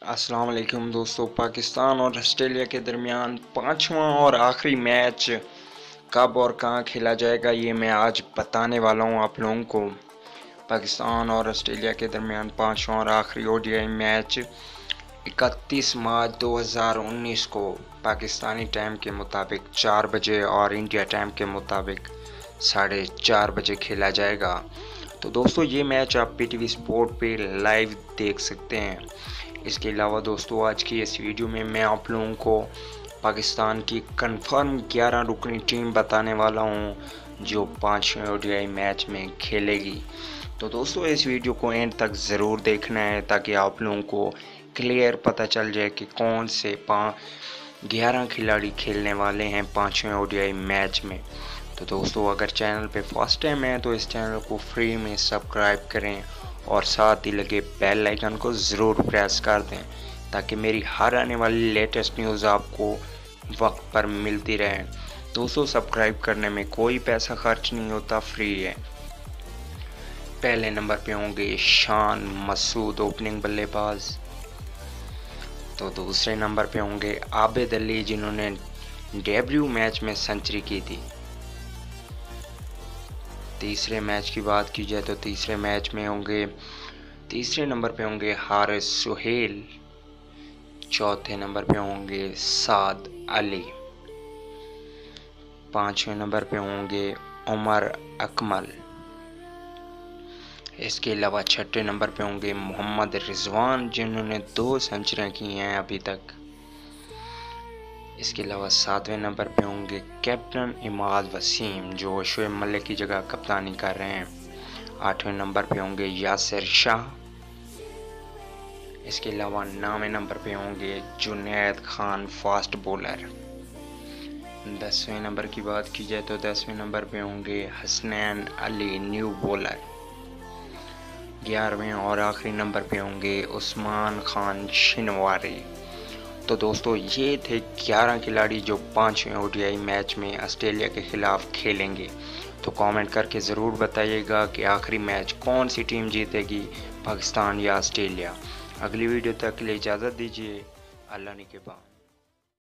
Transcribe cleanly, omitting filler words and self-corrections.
अस्सलाम वालेकुम दोस्तों। पाकिस्तान और ऑस्ट्रेलिया के दरमियान पांचवा और आखिरी मैच कब और कहां खेला जाएगा, ये मैं आज बताने वाला हूं आप लोगों को। पाकिस्तान और ऑस्ट्रेलिया के दरमियान पांचवा और आखिरी ओडीआई मैच 31 मार्च 2019 को पाकिस्तानी टाइम के मुताबिक 4 बजे और इंडिया टाइम के मुताबिक 4:30 बजे खेला जाएगा। तो दोस्तों, ये मैच आप पीटीवी स्पोर्ट पे लाइव देख सकते हैं। इसके अलावा दोस्तों, आज की इस वीडियो में मैं आप लोगों को पाकिस्तान की कंफर्म 11 रुकनी टीम बताने वाला हूं जो 5वें ओडीआई मैच में खेलेगी। तो दोस्तों, इस वीडियो को एंड तक ज़रूर देखना है ताकि आप लोगों को क्लियर पता चल जाए कि कौन से 11 खिलाड़ी खेलने वाले हैं 5वें ओडीआई मैच में। तो दोस्तों, अगर चैनल पे फर्स्ट टाइम है तो इस चैनल को फ्री में सब्सक्राइब करें और साथ ही लगे बेल आइकन को ज़रूर प्रेस कर दें ताकि मेरी हर आने वाली लेटेस्ट न्यूज़ आपको वक्त पर मिलती रहे। दोस्तों, सब्सक्राइब करने में कोई पैसा खर्च नहीं होता, फ्री है। पहले नंबर पे होंगे शान मसूद, ओपनिंग बल्लेबाज। तो दूसरे नंबर पे होंगे आबिद अली, जिन्होंने डेब्यू मैच में सेंचुरी की थी। तीसरे मैच की बात की जाए तो तीसरे नंबर पे होंगे हारिस सुहेल। चौथे नंबर पे होंगे साद अली। पांचवें नंबर पे होंगे उमर अकमल। इसके अलावा छठे नंबर पे होंगे मोहम्मद रिजवान, जिन्होंने 2 सेंचुरियां की हैं अभी तक। इसके अलावा 7वें नंबर पे होंगे कैप्टन इमाद वसीम, जो शोएब मलिक की जगह कप्तानी कर रहे हैं। 8वें नंबर पे होंगे यासिर शाह। इसके अलावा 9वें नंबर पे होंगे जुनैद खान, फास्ट बॉलर। 10वें नंबर की बात की जाए तो 10वें नंबर पे होंगे हसनैन अली, न्यू बॉलर। 11वें और आखिरी नंबर पे होंगे उस्मान खान शिनवारी। तो दोस्तों, ये थे 11 खिलाड़ी जो 5वें ओडीआई मैच में ऑस्ट्रेलिया के खिलाफ खेलेंगे। तो कमेंट करके ज़रूर बताइएगा कि आखिरी मैच कौन सी टीम जीतेगी, पाकिस्तान या ऑस्ट्रेलिया। अगली वीडियो तक के लिए इजाज़त दीजिए। अल्लाह निगहबान।